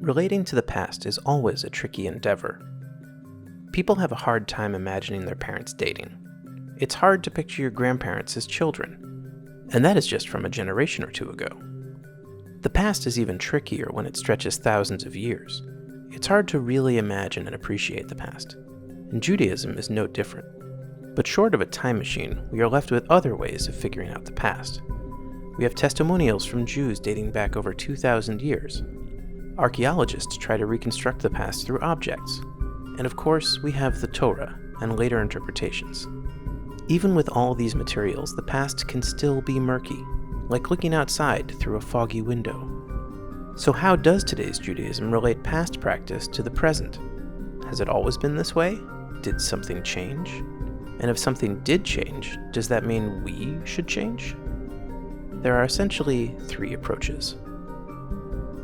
Relating to the past is always a tricky endeavor. People have a hard time imagining their parents dating. It's hard to picture your grandparents as children, and that is just from a generation or two ago. The past is even trickier when it stretches thousands of years. It's hard to really imagine and appreciate the past, and Judaism is no different. But short of a time machine, we are left with other ways of figuring out the past. We have testimonials from Jews dating back over 2,000 years. Archaeologists try to reconstruct the past through objects. And of course, we have the Torah and later interpretations. Even with all these materials, the past can still be murky, like looking outside through a foggy window. So how does today's Judaism relate past practice to the present? Has it always been this way? Did something change? And if something did change, does that mean we should change? There are essentially three approaches.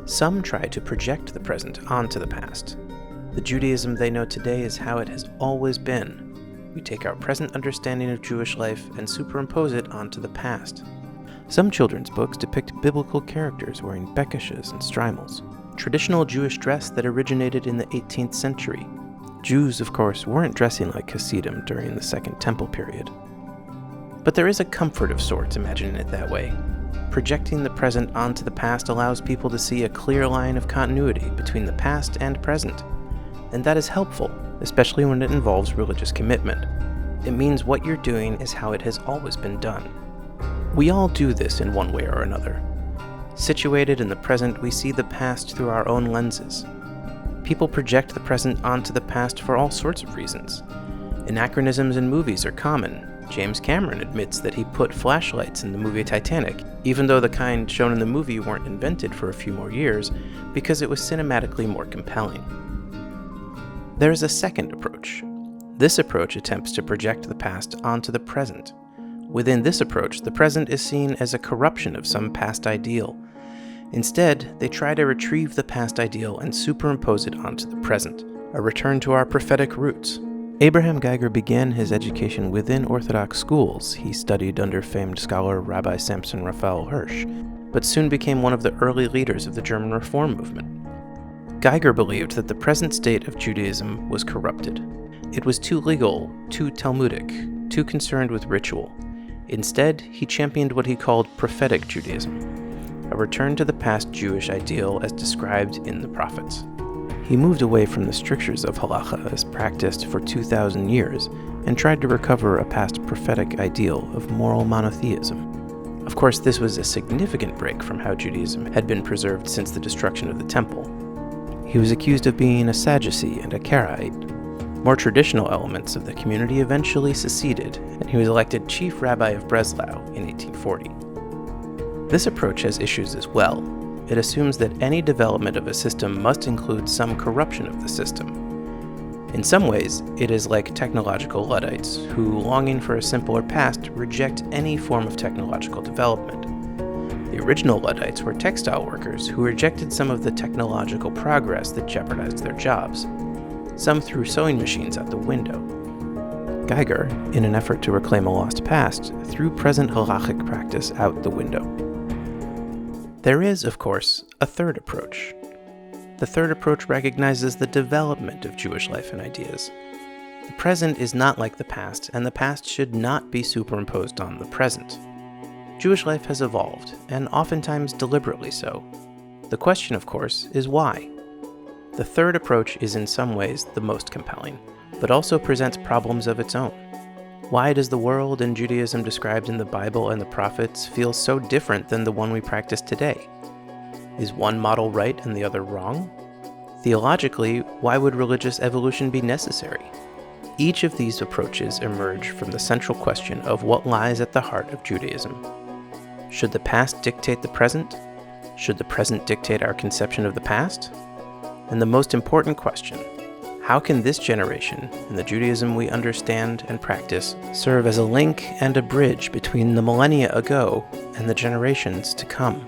Some try to project the present onto the past. The Judaism they know today is how it has always been. We take our present understanding of Jewish life and superimpose it onto the past. Some children's books depict biblical characters wearing bekishes and shtreimels, traditional Jewish dress that originated in the 18th century. Jews, of course, weren't dressing like Hasidim during the Second Temple period. But there is a comfort of sorts imagining it that way. Projecting the present onto the past allows people to see a clear line of continuity between the past and present. And that is helpful, especially when it involves religious commitment. It means what you're doing is how it has always been done. We all do this in one way or another. Situated in the present, we see the past through our own lenses. People project the present onto the past for all sorts of reasons. Anachronisms in movies are common. James Cameron admits that he put flashlights in the movie Titanic, even though the kind shown in the movie weren't invented for a few more years, because it was cinematically more compelling. There is a second approach. This approach attempts to project the past onto the present. Within this approach, the present is seen as a corruption of some past ideal. Instead, they try to retrieve the past ideal and superimpose it onto the present, a return to our prophetic roots. Abraham Geiger began his education within Orthodox schools. He studied under famed scholar Rabbi Samson Raphael Hirsch, but soon became one of the early leaders of the German Reform movement. Geiger believed that the present state of Judaism was corrupted. It was too legal, too Talmudic, too concerned with ritual. Instead, he championed what he called prophetic Judaism, a return to the past Jewish ideal as described in the prophets. He moved away from the strictures of halacha as practiced for 2,000 years and tried to recover a past prophetic ideal of moral monotheism. Of course, this was a significant break from how Judaism had been preserved since the destruction of the temple. He was accused of being a Sadducee and a Karaite. More traditional elements of the community eventually seceded, and he was elected chief rabbi of Breslau in 1840. This approach has issues as well. It assumes that any development of a system must include some corruption of the system. In some ways, it is like technological Luddites who, longing for a simpler past, reject any form of technological development. The original Luddites were textile workers who rejected some of the technological progress that jeopardized their jobs. Some threw sewing machines out the window. Geiger, in an effort to reclaim a lost past, threw present halachic practice out the window. There is, of course, a third approach. The third approach recognizes the development of Jewish life and ideas. The present is not like the past, and the past should not be superimposed on the present. Jewish life has evolved, and oftentimes deliberately so. The question, of course, is why? The third approach is in some ways the most compelling, but also presents problems of its own. Why does the world and Judaism described in the Bible and the prophets feel so different than the one we practice today? Is one model right and the other wrong? Theologically, why would religious evolution be necessary? Each of these approaches emerge from the central question of what lies at the heart of Judaism. Should the past dictate the present? Should the present dictate our conception of the past? And the most important question, how can this generation and the Judaism we understand and practice serve as a link and a bridge between the millennia ago and the generations to come?